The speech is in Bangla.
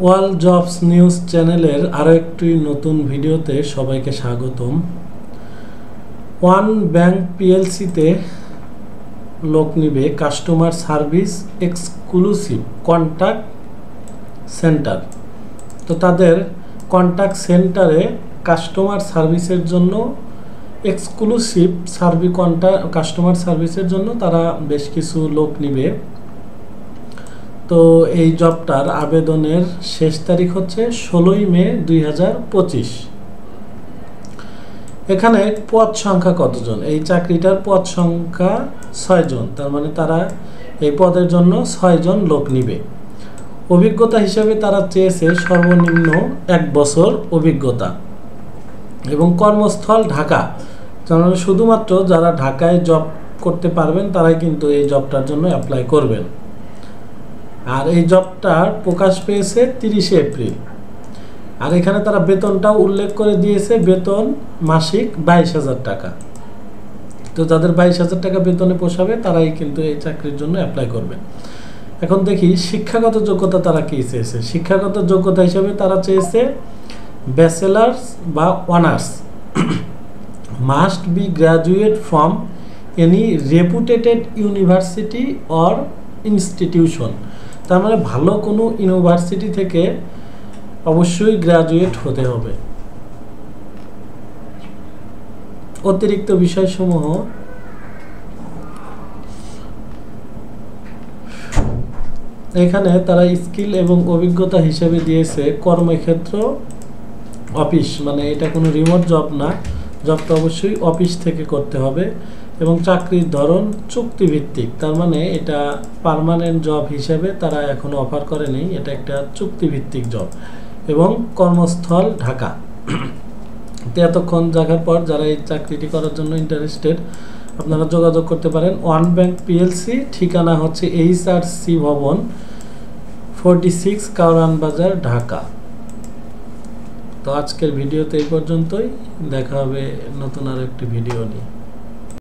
ওয়াল জবস নিউজ চ্যানেলের আরও একটি নতুন ভিডিওতে সবাইকে স্বাগতম। ওয়ান ব্যাংক পিএলসিতে লোক নিবে customer service exclusive contact centre. তো তাদের কন্ট্যাক্ট সেন্টারে কাস্টমার সার্ভিসের জন্য এক্সক্লুসিভ কাস্টমার সার্ভিসের জন্য তারা বেশ কিছু লোক নিবে। তো এই জবটার আবেদনের শেষ তারিখ হচ্ছে 16ই মে 2025। এখানে পদ সংখ্যা কতজন? এই চাকরিটার পদ সংখ্যা 6 জন। তার মানে তারা এই পদের জন্য 6 জন লোক নিবে। অভিজ্ঞতা হিসেবে তারা চেয়েছে সর্বনিম্ন 1 বছর অভিজ্ঞতা এবং কর্মস্থল ঢাকা। তার মানে শুধুমাত্র যারা ঢাকায় জব করতে পারবেন তারাই কিন্তু এই জবটার জন্য অ্যাপ্লাই করবেন। আর এই জবটার প্রকাশ পেয়েছে 30শে এপ্রিল। আর এখানে তারা বেতনটাও উল্লেখ করে দিয়েছে, বেতন মাসিক 22,000 টাকা। তো যাদের 22,000 টাকা বেতনে পোষাবে তারাই কিন্তু এই চাকরির জন্য অ্যাপ্লাই করবে। এখন দেখি শিক্ষাগত যোগ্যতা তারা কি চেয়েছে। শিক্ষাগত যোগ্যতা হিসেবে তারা চেয়েছে ব্যাচেলার্স বা honours must be graduate from any reputed university or institution. তার মানে ভালো কোনো ইউনিভার্সিটি থেকে অবশ্যই গ্রাজুয়েট হতে হবে। অতিরিক্ত বিষয়সমূহ এখানে তারা স্কিল এবং অভিজ্ঞতা হিসেবে দিয়েছে কর্মক্ষেত্র অফিস, মানে এটা কোনো রিমোট জব না, জবটা অবশ্যই অফিস থেকে করতে হবে এবং চাকরির ধরন চুক্তিভিত্তিক। তার মানে এটা পার্মানেন্ট জব হিসেবে তারা এখনো অফার করে নেই, এটা একটা চুক্তিভিত্তিক জব এবং কর্মস্থল ঢাকা। তো এতক্ষণ দেখার পর যারা এই চাকরিটি করার জন্য ইন্টারেস্টেড আপনারা যোগাযোগ করতে পারেন। ওয়ান ব্যাংক পিএলসি, ঠিকানা হচ্ছে HRC ভবন 46 কাউরান বাজার, ঢাকা। তো আজকের ভিডিওতে এই পর্যন্তই, দেখা হবে নতুন আর একটি ভিডিও নিয়ে।